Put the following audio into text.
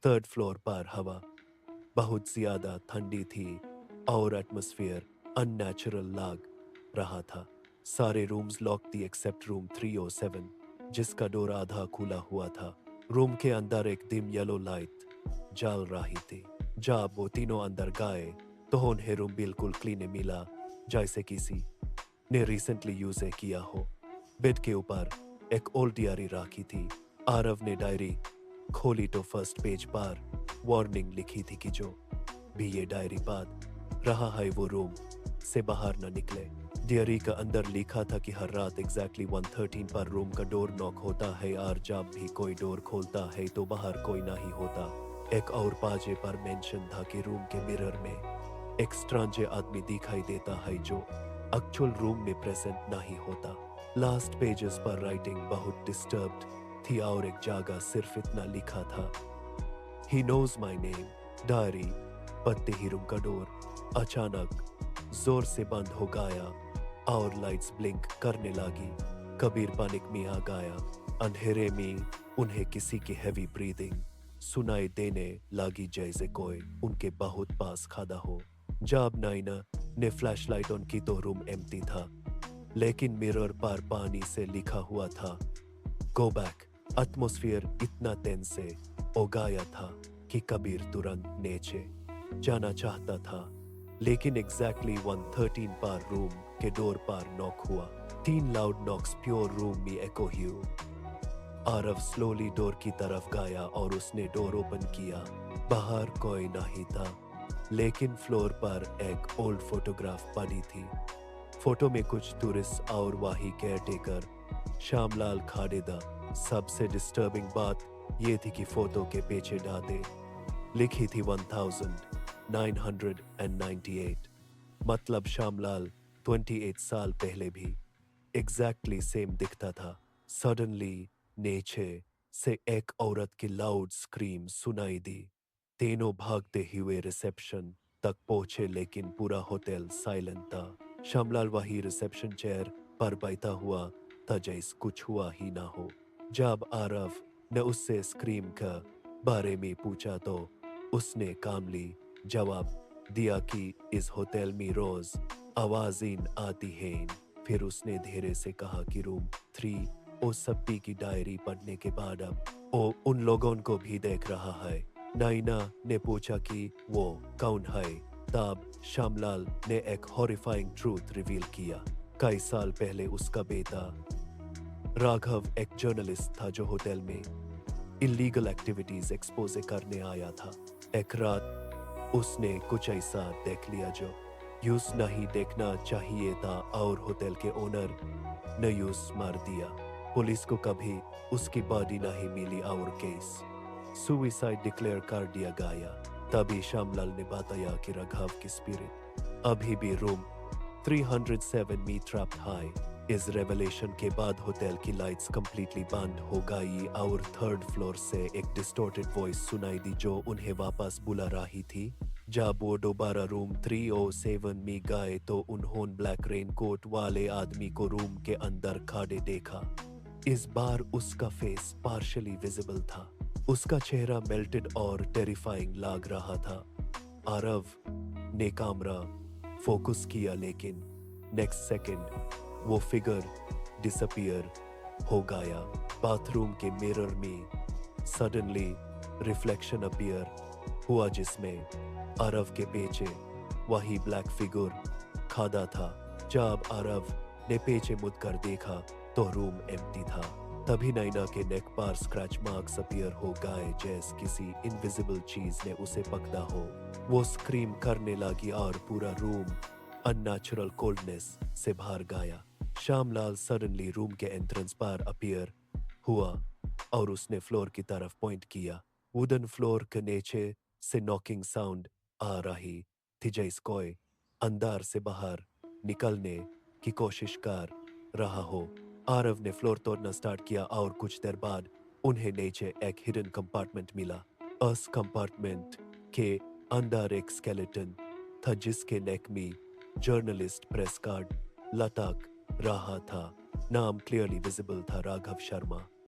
Third floor पर हवा बहुत ज्यादा ठंडी थी और एटमॉस्फेयर अननेचुरल लग रहा था। सारे रूम्स लॉक थी एक्सेप्ट रूम 307, जिसका डोर आधा खुला हुआ था। रूम के अंदर एक डिम येलो लाइट जल रही थी। जब वो तीनों अंदर गए तो उन्हें रूम बिल्कुल क्लीन मिला, जैसे किसी ने रिसेंटली यूज किया हो। बेड के ऊपर एक ओल्ड डायरी रखी थी। आरव ने डायरी खोली तो फर्स्ट पेज पर वार्निंग लिखी थी कि जो भी ये डायरी पढ़ रहा है वो रूम से बाहर न निकले। डायरी का अंदर लिखा था कि हर रात एग्जैक्टली 1:13 पर रूम का डोर नॉक होता है और जब भी कोई डोर खोलता है तो बाहर कोई नहीं होता। एक और पाजे पर मेंशन था कि रूम के मिरर में एक स्ट्रांजे आदमी दिखाई देता है जो एक्चुअल रूम में प्रेजेंट नहीं होता। लास्ट पेजेस पर राइटिंग बहुत डिस्टर्ब्ड थी और एक जगह सिर्फ इतना लिखा था, he knows my name. Diary पत्ते ही रूम का डोर अचानक जोर से बंद हो गया और लाइट्स ब्लिंक करने लगी। कबीर पैनिक में आ गया। अंधेरे में उन्हें किसी की हैवी ब्रीदिंग सुनाई देने लगी, जैसे कोई उनके बहुत पास खड़ा हो। जब नाइना ने फ्लैशलाइट ऑन की तो रूम एम्प्टी था, लेकिन मिरर पर पानी से लिखा हुआ था, गो बैक। एटमॉस्फेयर इतना टेंस से हो गया था कि कबीर तुरंत नीचे जाना चाहता था, लेकिन एग्जैक्टली 1:13 पर रूम के डोर पर नॉक हुआ। 3 लाउड नॉक्स प्योर रूम में एको हुए। आरव स्लोली डोर की तरफ गया और उसने डोर ओपन किया। बाहर कोई नहीं था, लेकिन फ्लोर पर एक ओल्ड फोटोग्राफ पड़ी थी। फोटो में कुछ टूरिस्ट और वही केयरटेकर श्यामलाल खड़े था। सबसे डिस्टर्बिंग बात यह थी कि फोटो के पीछे डाटे लिखी थी 1998, मतलब श्यामलाल 28 साल पहले भी एग्जैक्टली सेम दिखता था। सडनली नीचे से एक औरत की लाउड स्क्रीम सुनाई दी। तीनों भागते हुए रिसेप्शन तक पहुंचे, लेकिन पूरा होटल साइलेंट था। श्यामलाल वही रिसेप्शन चेयर पर बैठा हुआ था जैसे कुछ हुआ ही ना हो। जब आरव ने उससे स्क्रीम का बारे में पूछा तो उसने कामली जवाब दिया कि इस होटल में रोज आवाजें आती हैं। फिर उसने धीरे से कहा कि रूम 307 की डायरी पढ़ने के बाद अब वो उन लोगों को भी देख रहा है। नाइना ने पूछा कि वो कौन है। तब श्यामलाल ने एक हॉरिफाइंग ट्रूथ रिवील किया। कई साल पहले उसका बेटा राघव एक जर्नलिस्ट था जो होटल में इलीगल एक्टिविटीज एक्सपोज करने आया था। एक रात उसने कुछ ऐसा देख लिया जो यूज नहीं देखना चाहिए था और होटल के ओनर ने यूज मार दिया। पुलिस को कभी उसकी बॉडी नहीं मिली और केस सुइसाइड डिक्लेयर कर दिया गया। तभी श्यामलाल ने बताया कि राघव की स्पिरिट अभी भी रूम 307 में ट्रैप्ड है। इस रेवलेशन के बाद होटल की लाइट्स कंप्लीटली बंद हो गई और थर्ड फ्लोर से एक डिस्टॉर्टेड वॉइस सुनाई दी जो उन्हें वापस बुला रही थी। जब वो दोबारा रूम 307 में गए तो उन्होंने ब्लैक रेनकोट वाले आदमी को रूम के अंदर खड़े देखा। इस बार उसका फेस पार्शली विजिबल था। उसका चेहरा मेल्टेड और टेरिफाइंग लग रहा था। आरव ने कैमरा फोकस किया, लेकिन नेक्स्ट सेकंड वो फिगर डिसअपियर हो गया। बाथरूम के मिरर में सडनली रिफ्लेक्शन अपीयर हुआ जिसमें आरव के पीछे वही ब्लैक फिगर खड़ा था। जब आरव ने पीछे मुड़कर देखा तो रूम एम्प्टी था। तभी नैना के नेक पर स्क्रैच मार्क्स अपीयर हो गए जैसे किसी इनविजिबल चीज ने उसे पकड़ा हो। वो स्क्रीम करने लगी और पूरा रूम अननेचुरल कोल्डनेस से भर गया। श्यामलाल सडनली रूम के एंट्रेंस पर अपीयर हुआ और उसने फ्लोर की तरफ पॉइंट किया। वुडन फ्लोर के नीचे से नॉकिंग साउंड आ रही थी जैसे कोई अंदर से बाहर निकलने की कोशिश कर रहा हो। आरव ने फ्लोर तोड़ना स्टार्ट किया और कुछ देर बाद उन्हें नीचे एक हिडन कंपार्टमेंट मिला। उस कंपार्टमेंट के अंदर एक स्केलेटन था जिसके नेक में जर्नलिस्ट प्रेस कार्ड लटक रहा था। नाम क्लियरली विजिबल था, राघव शर्मा।